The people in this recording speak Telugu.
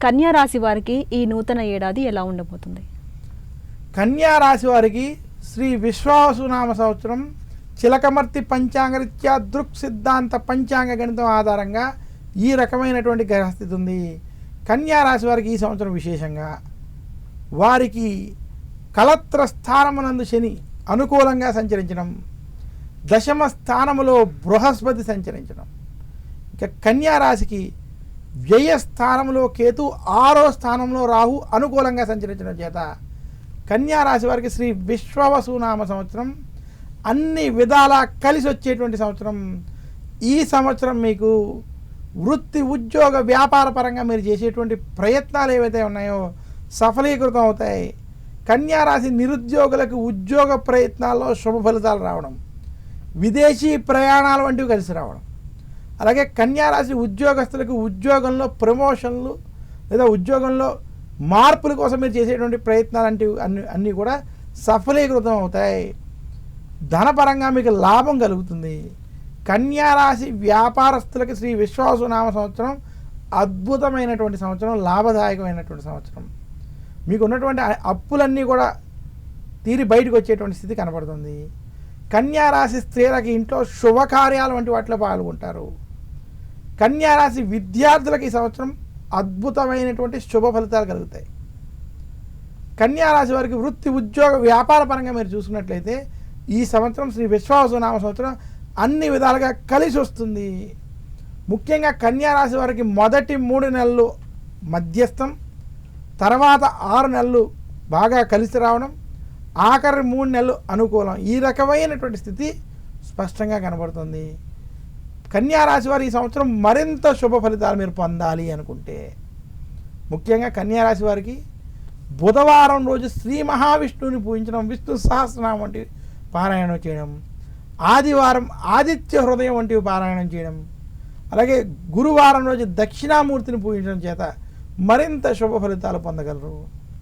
కన్యా రాశి వారికి ఈ నూతన ఏడాది ఎలా ఉండబోతుంది? కన్యా రాశి వారికి శ్రీ విశ్వావసునామ సంవత్సరం చిలకమర్తి పంచాంగరీత్యా దృక్ సిద్ధాంత పంచాంగ గణితం ఆధారంగా ఈ రకమైనటువంటి గ్రహస్థితి ఉంది. కన్యా రాశి వారికి ఈ సంవత్సరం విశేషంగా వారికి కలత్ర స్థానమునందు శని అనుకూలంగా సంచరించడం, దశమ స్థానములో బృహస్పతి సంచరించడం, ఇక కన్యా రాశికి వ్యయ స్థానంలో కేతు, 6వ స్థానంలో రాహు అనుకూలంగా సంచరించడం చేత కన్యా రాశి వారికి శ్రీ విశ్వవసునామ సంవత్సరం అన్ని విధాలా కలిసి వచ్చేటువంటి సంవత్సరం. ఈ సంవత్సరం మీకు వృత్తి, ఉద్యోగ, వ్యాపార పరంగా మీరు చేసేటువంటి ప్రయత్నాలు ఏవైతే ఉన్నాయో సఫలీకృతం అవుతాయి. కన్యా రాశి నిరుద్యోగులకు ఉద్యోగ ప్రయత్నాల్లో శుభ ఫలితాలు రావడం, విదేశీ ప్రయాణాల వంటివి కలిసి రావడం, అలాగే కన్యా రాశి ఉద్యోగస్తులకు ఉద్యోగంలో ప్రమోషన్లు లేదా ఉద్యోగంలో మార్పుల కోసం మీరు చేసేటువంటి ప్రయత్నాలు అన్నీ కూడా సఫలీకృతం అవుతాయి. ధనపరంగా మీకు లాభం కలుగుతుంది. కన్యా రాశి వ్యాపారస్తులకి శ్రీ విశ్వావసునామ సంవత్సరం అద్భుతమైనటువంటి సంవత్సరం, లాభదాయకమైనటువంటి సంవత్సరం. మీకు ఉన్నటువంటి అప్పులన్నీ కూడా తీరి బయటకు వచ్చేటువంటి స్థితి కనబడుతుంది. కన్యా రాశి స్త్రీలకి ఇంట్లో శుభకార్యాలు వంటి వాటిలో పాల్గొంటారు. కన్యా రాశి విద్యార్థులకు ఈ సంవత్సరం అద్భుతమైనటువంటి శుభ ఫలితాలు కలుగుతాయి. కన్యా రాశి వారికి వృత్తి, ఉద్యోగ, వ్యాపార పరంగా మీరు చూసుకున్నట్లయితే ఈ సంవత్సరం శ్రీ విశ్వావసునామ సంవత్సరం అన్ని విధాలుగా కలిసి వస్తుంది. ముఖ్యంగా కన్యా రాశి వారికి మొదటి 3 నెలలు మధ్యస్థం, తర్వాత 6 నెలలు బాగా కలిసి రావడం, ఆఖరి 3 నెలలు అనుకూలం. ఈ రకమైనటువంటి స్థితి స్పష్టంగా కనబడుతుంది. కన్యా రాశి వారు ఈ సంవత్సరం మరింత శుభ ఫలితాలు మీరు పొందాలి అనుకుంటే ముఖ్యంగా కన్యా రాశి వారికి బుధవారం రోజు శ్రీ మహావిష్ణువుని పూజించడం, విష్ణు సహస్రనామం వంటివి పారాయణం చేయడం, ఆదివారం ఆదిత్య హృదయం వంటివి పారాయణం చేయడం, అలాగే గురువారం రోజు దక్షిణామూర్తిని పూజించడం చేత మరింత శుభ ఫలితాలు పొందగలరు.